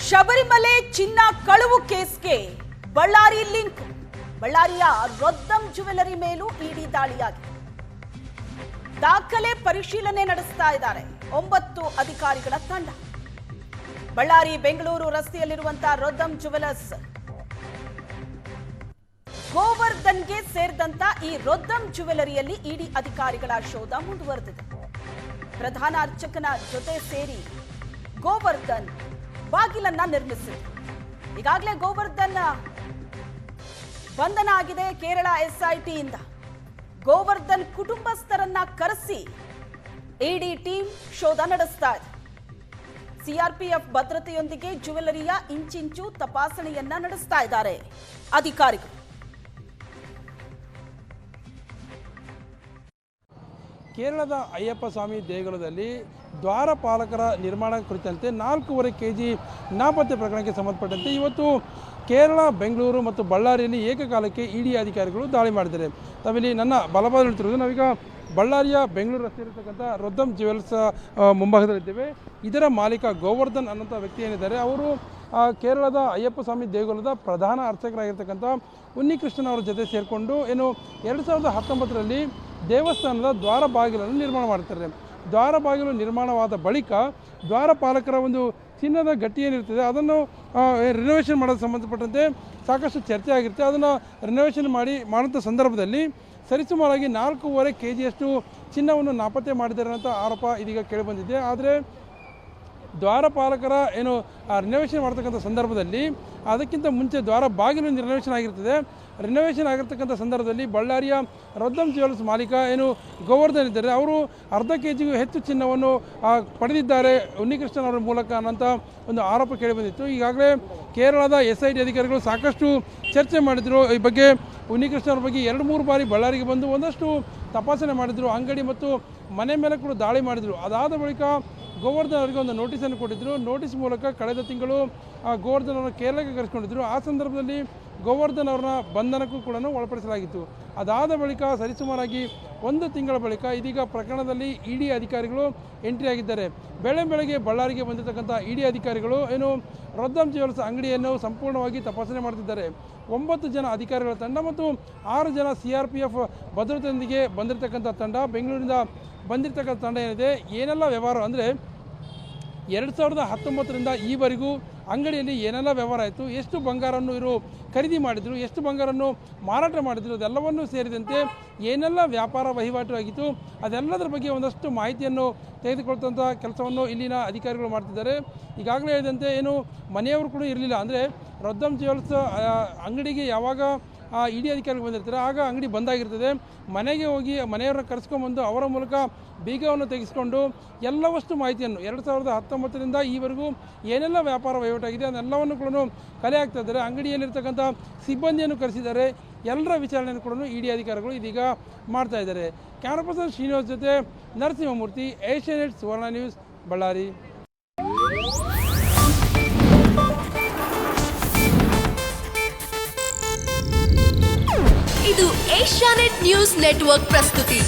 ಶಬರಿಮಲೆ ಚಿನ್ನ ಕಳುವು ಕೇಸ್ಗೆ ಬಳ್ಳಾರಿ ಲಿಂಕ್. ಬಳ್ಳಾರಿಯ ರೊದ್ದಂ ಜ್ಯುವೆಲರಿ ಮೇಲೂ ಇಡಿ ದಾಳಿಯಾಗಿದೆ. ದಾಖಲೆ ಪರಿಶೀಲನೆ ನಡೆಸ್ತಾ ಇದ್ದಾರೆ 9 ಅಧಿಕಾರಿಗಳ ತಂಡ. ಬಳ್ಳಾರಿ ಬೆಂಗಳೂರು ರಸ್ತೆಯಲ್ಲಿರುವಂತಹ ರೊದ್ದಂ ಜ್ಯುವೆಲರ್ಸ್ ಗೋವರ್ಧನ್ಗೆ ಸೇರಿದಂತ ಈ ರೊದ್ದಂ ಜ್ಯುವೆಲರಿಯಲ್ಲಿ ಇಡಿ ಅಧಿಕಾರಿಗಳ ಶೋಧ ಮುಂದುವರೆದಿದೆ. ಪ್ರಧಾನ ಅರ್ಚಕನ ಜೊತೆ ಸೇರಿ ಗೋವರ್ಧನ್ ಬಾಗಿಲನ್ನ ನಿರ್ಮಿಸಿದೆ. ಈಗಾಗಲೇ ಗೋವರ್ಧನ್ ಬಂಧನ ಆಗಿದೆ ಕೇರಳ ಎಸ್ಐಟಿಯಿಂದ. ಗೋವರ್ಧನ್ ಕುಟುಂಬಸ್ಥರನ್ನ ಕರೆಸಿ ಇಡಿ ಟೀಮ್ ಶೋಧ ನಡೆಸ್ತಾ ಇದೆ. ಸಿಆರ್ಪಿಎಫ್ ಭದ್ರತೆಯೊಂದಿಗೆ ಜ್ಯುವೆಲರಿಯ ಇಂಚಿಂಚು ತಪಾಸಣೆಯನ್ನ ನಡೆಸ್ತಾ ಇದ್ದಾರೆ ಅಧಿಕಾರಿಗಳು. ಕೇರಳದ ಅಯ್ಯಪ್ಪ ಸ್ವಾಮಿ ದೇಗುಲದಲ್ಲಿ ದ್ವಾರಪಾಲಕರ ನಿರ್ಮಾಣ ಕುರಿತಂತೆ 4.5 kg ನಾಪತ್ತೆ ಪ್ರಕರಣಕ್ಕೆ ಸಂಬಂಧಪಟ್ಟಂತೆ ಇವತ್ತು ಕೇರಳ, ಬೆಂಗಳೂರು ಮತ್ತು ಬಳ್ಳಾರಿಯಲ್ಲಿ ಏಕಕಾಲಕ್ಕೆ ಇಡಿ ಅಧಿಕಾರಿಗಳು ದಾಳಿ ಮಾಡಿದ್ದಾರೆ. ತಾವಿಲ್ಲಿ ನನ್ನ ಬಲಭಾಗ ನಿಂತಿರೋದು, ನಾವೀಗ ಬಳ್ಳಾರಿಯ ಬೆಂಗಳೂರು ರಸ್ತೆ ಇರತಕ್ಕಂಥ ರೊದ್ದಂ ಜ್ಯುವೆಲ್ಸ್ ಮುಂಭಾಗದಲ್ಲಿದ್ದೇವೆ. ಇದರ ಮಾಲೀಕ ಗೋವರ್ಧನ್ ಅನ್ನೋಂಥ ವ್ಯಕ್ತಿ ಏನಿದ್ದಾರೆ, ಅವರು ಕೇರಳದ ಅಯ್ಯಪ್ಪ ಸ್ವಾಮಿ ದೇಗುಲದ ಪ್ರಧಾನ ಅರ್ಚಕರಾಗಿರ್ತಕ್ಕಂಥ ಉನ್ನಿಕೃಷ್ಣನ್ ಅವರ ಜೊತೆ ಸೇರಿಕೊಂಡು 2019ರಲ್ಲಿ ದೇವಸ್ಥಾನದ ದ್ವಾರ ಬಾಗಿಲನ್ನು ನಿರ್ಮಾಣ ಮಾಡ್ತಾರೆ. ದ್ವಾರ ಬಾಗಿಲು ನಿರ್ಮಾಣವಾದ ಬಳಿಕ ದ್ವಾರಪಾಲಕರ ಒಂದು ಚಿನ್ನದ ಗಟ್ಟಿ ಏನಿರ್ತದೆ ಅದನ್ನು ರಿನೋವೇಷನ್ ಮಾಡೋದು ಸಂಬಂಧಪಟ್ಟಂತೆ ಸಾಕಷ್ಟು ಚರ್ಚೆ ಆಗಿರುತ್ತೆ. ಅದನ್ನು ರಿನೋವೇಷನ್ ಮಾಡುವಂಥ ಸಂದರ್ಭದಲ್ಲಿ ಸರಿಸುಮಾರಾಗಿ 4.5 kgಯಷ್ಟು ಚಿನ್ನವನ್ನು ನಾಪತ್ತೆ ಮಾಡಿದ್ದಾರೆ ಅಂತ ಆರೋಪ ಇದೀಗ ಕೇಳಿಬಂದಿದೆ. ಆದರೆ ದ್ವಾರಪಾಲಕರ ರಿನೋವೇಷನ್ ಮಾಡ್ತಕ್ಕಂಥ ಸಂದರ್ಭದಲ್ಲಿ ಅದಕ್ಕಿಂತ ಮುಂಚೆ ದ್ವಾರ ಬಾಗಿಲು ರಿನೋವೇಷನ್ ಆಗಿರ್ತದೆ. ರಿನೋವೇಷನ್ ಆಗಿರ್ತಕ್ಕಂಥ ಸಂದರ್ಭದಲ್ಲಿ ಬಳ್ಳಾರಿಯ ರೊದ್ದಂ ಜ್ಯುವೆಲ್ಸ್ ಮಾಲೀಕ ಗೋವರ್ಧನ್ ಇದ್ದಾರೆ, ಅವರು ಅರ್ಧ kgಗೂ ಹೆಚ್ಚು ಚಿನ್ನವನ್ನು ಪಡೆದಿದ್ದಾರೆ ಉನ್ನಿಕೃಷ್ಣನ್ ಅವರ ಮೂಲಕ ಅನ್ನೋಂಥ ಒಂದು ಆರೋಪ ಕೇಳಿಬಂದಿತ್ತು. ಈಗಾಗಲೇ ಕೇರಳದ SIT ಅಧಿಕಾರಿಗಳು ಸಾಕಷ್ಟು ಚರ್ಚೆ ಮಾಡಿದರು. ಈ ಬಗ್ಗೆ ಉನ್ನಿಕೃಷ್ಣನ್ ಅವರ ಬಗ್ಗೆ 2-3 ಬಾರಿ ಬಳ್ಳಾರಿಗೆ ಬಂದು ಒಂದಷ್ಟು ತಪಾಸಣೆ ಮಾಡಿದರು. ಅಂಗಡಿ ಮತ್ತು ಮನೆ ಮೇಲೆ ಕೂಡ ದಾಳಿ ಮಾಡಿದರು. ಅದಾದ ಬಳಿಕ ಗೋವರ್ಧನ್ ಅವರಿಗೆ ಒಂದು ನೋಟಿಸನ್ನು ಕೊಟ್ಟಿದ್ದರು. ನೋಟಿಸ್ ಮೂಲಕ ಕಳೆದ ತಿಂಗಳು ಗೋವರ್ಧನ್ ಅವರನ್ನು ಕೇರಳಕ್ಕೆ ಕರೆಸಿಕೊಂಡಿದ್ದರು. ಆ ಸಂದರ್ಭದಲ್ಲಿ ಗೋವರ್ಧನ್ ಅವರನ್ನ ಬಂಧನಕ್ಕೂ ಕೂಡ ಒಳಪಡಿಸಲಾಗಿತ್ತು. ಅದಾದ ಬಳಿಕ ಸರಿಸುಮಾರಾಗಿ 1 ತಿಂಗಳ ಬಳಿಕ ಇದೀಗ ಪ್ರಕರಣದಲ್ಲಿ ಇಡಿ ಅಧಿಕಾರಿಗಳು ಎಂಟ್ರಿ ಆಗಿದ್ದಾರೆ. ಬೆಳಗ್ಗೆ ಬಳ್ಳಾರಿಗೆ ಬಂದಿರತಕ್ಕಂಥ ಇಡಿ ಅಧಿಕಾರಿಗಳು ರೊದ್ದಂ ಜ್ಯುವೆಲ್ಸ್ ಅಂಗಡಿಯನ್ನು ಸಂಪೂರ್ಣವಾಗಿ ತಪಾಸಣೆ ಮಾಡ್ತಿದ್ದಾರೆ. 9 ಜನ ಅಧಿಕಾರಿಗಳ ತಂಡ ಮತ್ತು 6 ಜನ CRPF ಭದ್ರತೆಯೊಂದಿಗೆ ಬಂದಿರತಕ್ಕಂಥ ತಂಡ, ಬೆಂಗಳೂರಿನಿಂದ ಬಂದಿರತಕ್ಕಂಥ ತಂಡ ಏನೆಲ್ಲ ವ್ಯವಹಾರ ಅಂದರೆ 2019ರಿಂದ ಈವರೆಗೂ ಅಂಗಡಿಯಲ್ಲಿ ಏನೆಲ್ಲ ವ್ಯವಹಾರ ಆಯಿತು, ಎಷ್ಟು ಬಂಗಾರವನ್ನು ಇವರು ಖರೀದಿ ಮಾಡಿದರು, ಎಷ್ಟು ಬಂಗಾರವನ್ನು ಮಾರಾಟ ಮಾಡಿದರು, ಅದೆಲ್ಲವನ್ನೂ ಸೇರಿದಂತೆ ಏನೆಲ್ಲ ವ್ಯಾಪಾರ ವಹಿವಾಟು ಆಗಿತ್ತು ಅದೆಲ್ಲದರ ಬಗ್ಗೆ ಒಂದಷ್ಟು ಮಾಹಿತಿಯನ್ನು ತೆಗೆದುಕೊಳ್ತಂಥ ಕೆಲಸವನ್ನು ಇಲ್ಲಿನ ಅಧಿಕಾರಿಗಳು ಮಾಡ್ತಿದ್ದಾರೆ. ಈಗಾಗಲೇ ಹೇಳಿದಂತೆ ಮನೆಯವರು ಕೂಡ ಇರಲಿಲ್ಲ. ಅಂದರೆ ರೊದ್ದಂ ಜ್ಯುವೆಲ್ಸ್ ಅಂಗಡಿಗೆ ಯಾವಾಗ ಇಡಿ ಅಧಿಕಾರಿಗಳು ಬಂದಿರ್ತಾರೆ ಆಗ ಅಂಗಡಿ ಬಂದಾಗಿರ್ತದೆ. ಮನೆಗೆ ಹೋಗಿ ಮನೆಯವರನ್ನ ಕರೆಸ್ಕೊಂಡ್ಬಂದು ಅವರ ಮೂಲಕ ಬೀಗವನ್ನು ತೆಗೆಸ್ಕೊಂಡು ಎಲ್ಲವಷ್ಟು ಮಾಹಿತಿಯನ್ನು 2019ರಿಂದ ಈವರೆಗೂ ಏನೆಲ್ಲ ವ್ಯಾಪಾರ ವಹಿವಾಟಾಗಿದೆ ಅದೆಲ್ಲವನ್ನು ಕೂಡ ಕಲೆ ಹಾಕ್ತಾ ಇದ್ದಾರೆ. ಅಂಗಡಿಯಲ್ಲಿರ್ತಕ್ಕಂಥ ಸಿಬ್ಬಂದಿಯನ್ನು ಕರೆಸಿದ್ದಾರೆ. ಎಲ್ಲರ ವಿಚಾರಣೆಯನ್ನು ಕೂಡ ಇಡಿ ಅಧಿಕಾರಿಗಳು ಇದೀಗ ಮಾಡ್ತಾ ಇದ್ದಾರೆ. ಕ್ಯಾಮರಾ ಪರ್ಸನ್ ಶ್ರೀನಿವಾಸ್ ಜೊತೆ ನರಸಿಂಹಮೂರ್ತಿ, ಏಷ್ಯಾನೆಟ್ ಸುವರ್ಣ ನ್ಯೂಸ್, ಬಳ್ಳಾರಿ. ಇದು ಏಷ್ಯಾನೆಟ್ ನ್ಯೂಸ್ ನೆಟ್ವರ್ಕ್ ಪ್ರಸ್ತುತಿ.